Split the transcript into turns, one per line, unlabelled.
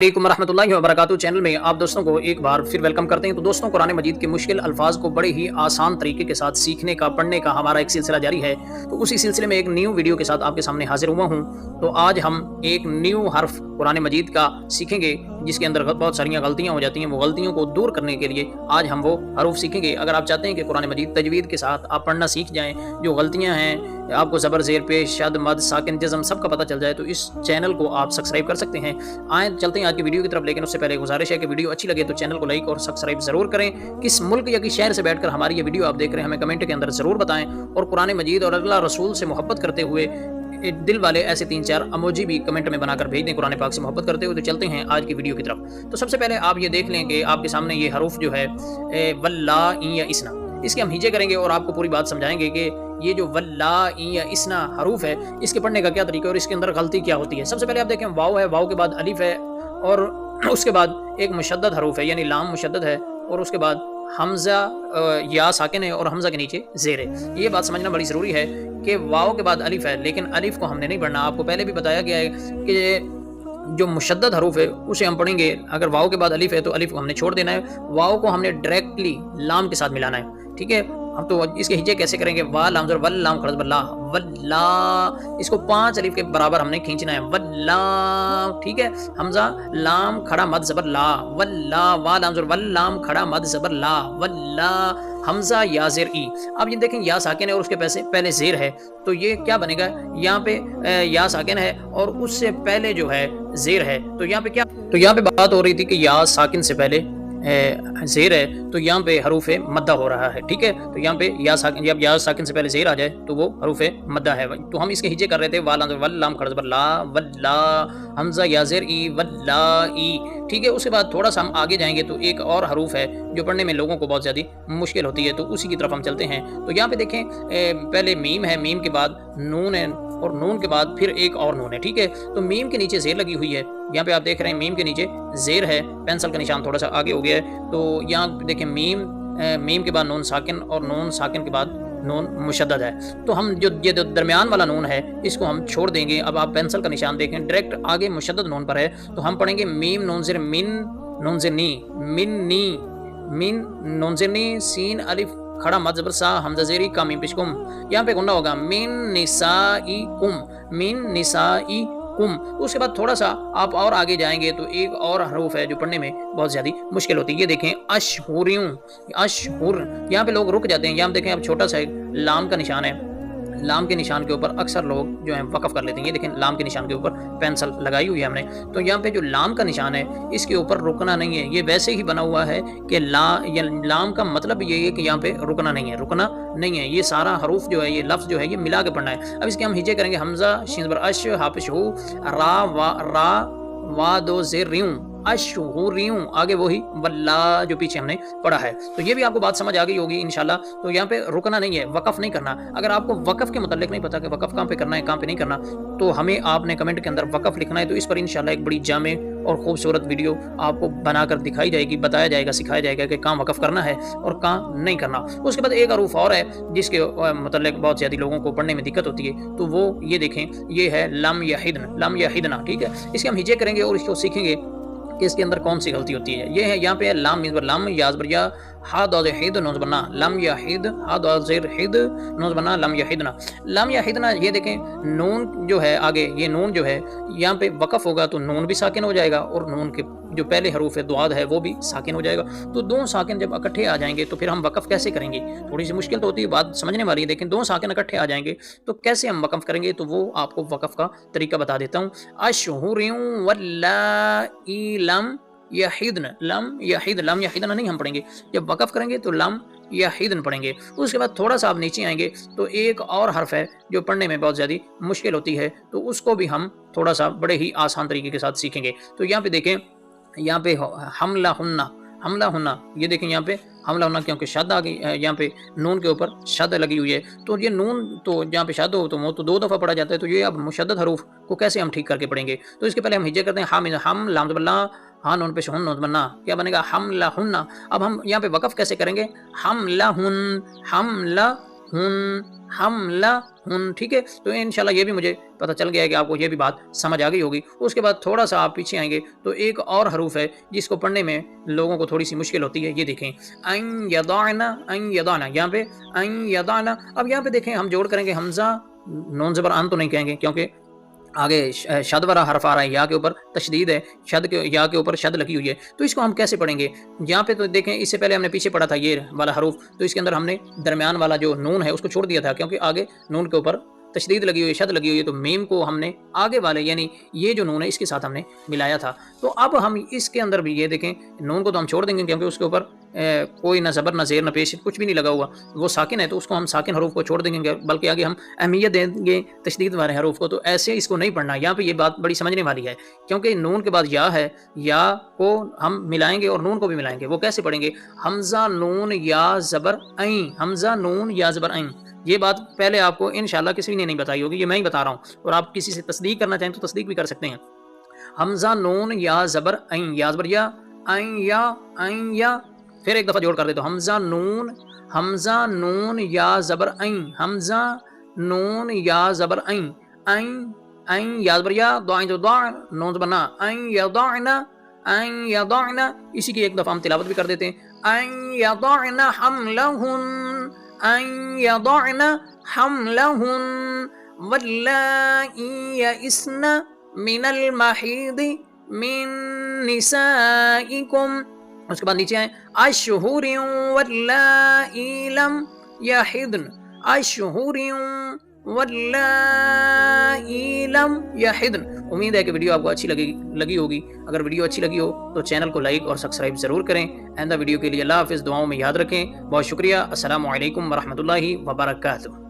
वालेकुम रहमतुल्लाहि व बरकातहू। चैनल में आप दोस्तों को एक बार फिर वेलकम करते हैं। तो दोस्तों, कुरान मजीद के मुश्किल अल्फाज को बड़े ही आसान तरीके के साथ सीखने का, पढ़ने का हमारा एक सिलसिला जारी है। तो उसी सिलसिले में एक न्यू वीडियो के साथ आपके सामने हाजिर हुआ हूँ। तो आज हम एक न्यू हर्फ कुरान मजीद का सीखेंगे जिसके अंदर बहुत सारी गलतियाँ हो जाती हैं। वो गलतियों को दूर करने के लिए आज हम वो हरूफ सीखेंगे। अगर आप चाहते हैं कि कुरान मजीद तजवीद के साथ आप पढ़ना सीख जाएँ, जो गलतियाँ हैं आपको ज़बर ज़ेर पेश शद मद साकिन जज़म सब का पता चल जाए, तो इस चैनल को आप सब्सक्राइब कर सकते हैं। आए चलते हैं आज की वीडियो की तरफ, लेकिन उससे पहले गुजारिश है कि वीडियो अच्छी लगे तो चैनल को लाइक और सब्सक्राइब ज़रूर करें। किस मुल्क या किस शहर से बैठकर हमारी ये वीडियो आप देख रहे हैं, हमें कमेंट के अंदर ज़रूर बताएं। और कुरान मजीद और अल्लाह रसूल से मोहब्बत करते हुए दिल वाले ऐसे 3-4 अमोजी भी कमेंट में बनाकर भेज दें कुरान पाक से मोहब्बत करते हुए। तो चलते हैं आज की वीडियो की तरफ। तो सबसे पहले आप ये देख लें कि आपके सामने ये हरूफ जो है वल्ला ई या इसना, इसके हम हिजे करेंगे और आपको पूरी बात समझाएंगे कि ये जो वल्ला ई या इसना हरूफ है इसके पढ़ने का क्या तरीका है और इसके अंदर गलती क्या होती है। सबसे पहले आप देखें वाव है, वाव के बाद अलिफ है और उसके बाद एक मुशद्दद हरूफ है यानी लाम मुशद्दद है और उसके बाद हमजा या साकिन है और हमजा के नीचे ज़ेर है। ये बात समझना बड़ी ज़रूरी है कि वाव के बाद अलिफ है, लेकिन अलिफ को हमने नहीं पढ़ना। आपको पहले भी बताया गया है कि जो मुशद्दद हरूफ है उसे हम पढ़ेंगे। अगर वाव के बाद अलिफ है तो अलिफ को हमने छोड़ देना है, वाव को हमने डायरेक्टली लाम के साथ मिलाना है। ठीक है, हम तो इसके हिजे कैसे करेंगे? वा लाम ज़र वल लाम खड़ज वल्ला वल्ला, इसको 5 अलिफ के बराबर हमने खींचना है वल्ला। ठीक है, हमजा लाम खड़ा मद ज़बर ला वल्ला, वा लाम ज़र वल लाम खड़ा मद ज़बर ला वल्ला, हमजा या ज़ेर ई। अब ये देखें या साकिन है और उसके पहले ज़ेर है, तो ये क्या बनेगा? यहाँ पे या साकिन है और उससे पहले जो है ज़ेर है, तो यहाँ पे क्या, तो यहाँ पे बात हो रही थी कि या साकिन से पहले ज़ेर है, तो यहाँ पे हरूफ मद्दा हो रहा है। ठीक है, तो यहाँ पे या साकिन, जब या साकिन से पहले ज़ेर आ जाए तो वो हरूफ मद्दा है। तो हम इसके हिजे कर रहे थे वाला वल्लाम खड़ज वल्ला वल्ला, हमजा या ज़ेर ई वल्ला ई। ठीक है, उसके बाद थोड़ा सा हम आगे जाएंगे तो एक और हरूफ है जो पढ़ने में लोगों को बहुत ज़्यादा मुश्किल होती है, तो उसी की तरफ हम चलते हैं। तो यहाँ पे देखें पहले मीम है, मीम के बाद नून है और नून के बाद फिर एक और नून है। ठीक है, तो मीम के नीचे ज़ेर लगी हुई है। यहाँ पे आप देख रहे हैं मीम के नीचे ज़ेर है, पेंसिल का निशान थोड़ा सा आगे हो गया है। तो यहाँ देखें मीम के बाद नून साकिन और नून साकिन के बाद नून मुशद्दद है। तो हम जो ये दरमियान वाला नून है इसको हम छोड़ देंगे। अब आप पेंसिल का निशान देखें, डायरेक्ट आगे मुशद्दद नून पर है, तो हम पढ़ेंगे मीम नून ज़ेर मिन नून ज़ेर नी मिन नी मिन नून ज़ेर नी सीन अलिफ खड़ा मद ज़बर सा हमजा ज़ेरी का मीम पेश कुम। यहाँ पे गुन्ना होगा मिन निसाई कुम, मिन निसाई कुम। उसके बाद थोड़ा सा आप और आगे जाएंगे तो एक और हरूफ है जो पढ़ने में बहुत ज़्यादा मुश्किल होती है। ये देखें अशहुरियों, अशहुर, यहाँ पे लोग रुक जाते हैं। यहाँ देखें अब छोटा सा एक लाम का निशान है, लाम के निशान के ऊपर अक्सर लोग जो है वक़फ़ कर लेते हैं। ये देखें लाम के निशान के ऊपर पेंसिल लगाई हुई है हमने, तो यहाँ पे जो लाम का निशान है इसके ऊपर रुकना नहीं है। ये वैसे ही बना हुआ है कि लाम का मतलब ये है कि यहाँ पे रुकना नहीं है, रुकना नहीं है। ये सारा हरूफ जो है, ये लफ्ज़ जो है, ये मिला के पढ़ना है। अब इसके हम हिजे करेंगे हमजा शीन ज़बर अश हाफ़िश हु रा वा दो ज़ेर रियूं अशहुरियों, आगे वही वल्ला जो पीछे हमने पढ़ा है। तो ये भी आपको बात समझ आ गई होगी इंशाल्लाह। तो यहाँ पे रुकना नहीं है, वक़फ़ नहीं करना। अगर आपको वक़फ़ के मुतालिक नहीं पता कि वक़फ़ कहाँ पे करना है, कहाँ पे नहीं करना, तो हमें आपने कमेंट के अंदर वक़फ़ लिखना है। तो इस पर इंशाल्लाह एक बड़ी जामे और खूबसूरत वीडियो आपको बनाकर दिखाई जाएगी, बताया जाएगा, सिखाया जाएगा कि कहाँ वक़फ़ करना है और कहाँ नहीं करना। उसके बाद एक हरूफ और है जिसके मुतालिक बहुत ज़्यादा लोगों को पढ़ने में दिक्कत होती है, तो वो ये देखें, ये है लम यहिदन, लम यहिदना। ठीक है, इसके हम हिजे करेंगे और इसको सीखेंगे कि इसके अंदर कौन सी गलती होती है। ये है यहाँ पे लाम मिज़बर लम याज़बर या हाद और हिद नोज बना लम या हिद हाद और ज़ेर हिद नोज बना लम या हिदना, लम या हिदना। ये देखें नून जो है आगे, ये नून जो है यहाँ पे वक़फ़ होगा तो नून भी साकिन हो जाएगा और नून के जो पहले हरूफ है दुआद है वो भी साकिन हो जाएगा। तो दो साकिन जब इकट्ठे आ जाएंगे तो फिर हम वक़फ़ कैसे करेंगे? थोड़ी सी मुश्किल तो होती है, बात समझने वाली है, लेकिन दो साकिन इकट्ठे आ जाएंगे तो कैसे हम वक़फ़ करेंगे, तो वो आपको वक़फ़ का तरीका बता देता हूँ। अशहुरियों वल्लाई लम यहिदन, लम यहिद, लम यहिदना नहीं हम पढ़ेंगे। जब वक़फ़ करेंगे तो लम यहिदन पढ़ेंगे। उसके बाद थोड़ा सा आप नीचे आएंगे तो एक और हर्फ है जो पढ़ने में बहुत ज़्यादा मुश्किल होती है, तो उसको भी हम थोड़ा सा बड़े ही आसान तरीके के साथ सीखेंगे। तो यहाँ पे देखें, यहाँ पे हमला हुन्ना, हमला हुन्ना, ये देखें यहाँ पे हमला होना, क्योंकि शद आ गई, यहाँ पे नून के ऊपर शद लगी हुई है। तो ये नून तो जहाँ पे शद हो तो वो तो 2 दफ़ा पढ़ा जाता है। तो ये अब मुशद्दद हरूफ को कैसे हम ठीक करके पढ़ेंगे? तो इसके पहले हम हिजे करते हैं हम लाम ज़बल्ला हाँ नून पे शहुन नून बनना, क्या बनेगा? हम ला हुन्ना। अब हम यहाँ पे वक़फ़ कैसे करेंगे? हम ला हमलहुन। ठीक है, तो इंशाल्लाह ये भी मुझे पता चल गया है कि आपको ये भी बात समझ आ गई होगी। उसके बाद थोड़ा सा आप पीछे आएंगे तो एक और हरूफ है जिसको पढ़ने में लोगों को थोड़ी सी मुश्किल होती है। ये देखें, अन यदाना, यहाँ पे अन यदाना। अब यहाँ पे देखें, हम जोड़ करेंगे हमजा नून ज़बर अन तो नहीं कहेंगे, क्योंकि आगे शद वाला हरफ आ रहा है, या के ऊपर तशदीद है, शद के या के ऊपर शद लगी हुई है। तो इसको हम कैसे पढ़ेंगे? यहाँ पे तो देखें, इससे पहले हमने पीछे पढ़ा था ये वाला हरूफ, तो इसके अंदर हमने दरमियान वाला जो नून है उसको छोड़ दिया था, क्योंकि आगे नून के ऊपर तशदीद लगी हुई है, शद लगी हुई है, तो मीम को हमने आगे वाले यानी ये जो नून है इसके साथ हमने मिलाया था। तो अब हम इसके अंदर भी ये देखें, नून को तो हम छोड़ देंगे क्योंकि उसके ऊपर कोई ना ज़बर ना ज़ेर ना पेश कुछ भी नहीं लगा हुआ, वो साकिन है, तो उसको हम साकिन हरूफ को छोड़ देंगे, बल्कि आगे हम अहमियत देंगे तशदीद वाले हरूफ को। तो ऐसे इसको नहीं पढ़ना। यहाँ पे ये बात बड़ी समझने वाली है, क्योंकि नून के बाद या है, या को हम मिलाएंगे और नून को भी मिलाएंगे। वो कैसे पढ़ेंगे? हमजा नून या ज़बर ऐं, हमजा नून या ज़बर ऐं। ये बात पहले आपको इंशाल्लाह किसी ने नहीं बताई होगी, ये मैं ही बता रहा हूँ, और आप किसी से तस्दीक करना चाहें तो तस्दीक भी कर सकते हैं। हमजा नून या ज़बर ऐं, या ज़बर या, ऐं या, ऐं या। फिर एक दफ़ा जोड़ कर दे तो हमजा नून या ज़बर ऐं, हमजा नून या ज़बर ऐं, ऐं ऐं या ज़बर या, दुआ तो दुआ, नून ज़बर ना, ऐं यदाना, ऐं यदाना। इसी की एक दफ़ा हम तिलावत भी कर देते हैं, ऐं यदाना हमलहुन, ऐं यदाना हमलहुन, वल्लाई यइस्ना मिनल महीदी मिन निसाइकुम। उसके बाद नीचे आए, अशहुरिन वल्लाई लम यहिदन, अशहुरिन वल्लाई लम यहिदन। उम्मीद है कि वीडियो आपको अच्छी लगी होगी। अगर वीडियो अच्छी लगी हो तो चैनल को लाइक और सब्सक्राइब ज़रूर करें। आइंदा वीडियो के लिए अल्लाह हाफ़िज़, दुआओं में याद रखें। बहुत शुक्रिया। अस्सलामु अलैकुम वरहमतुल्लाहि वबरकातुहू।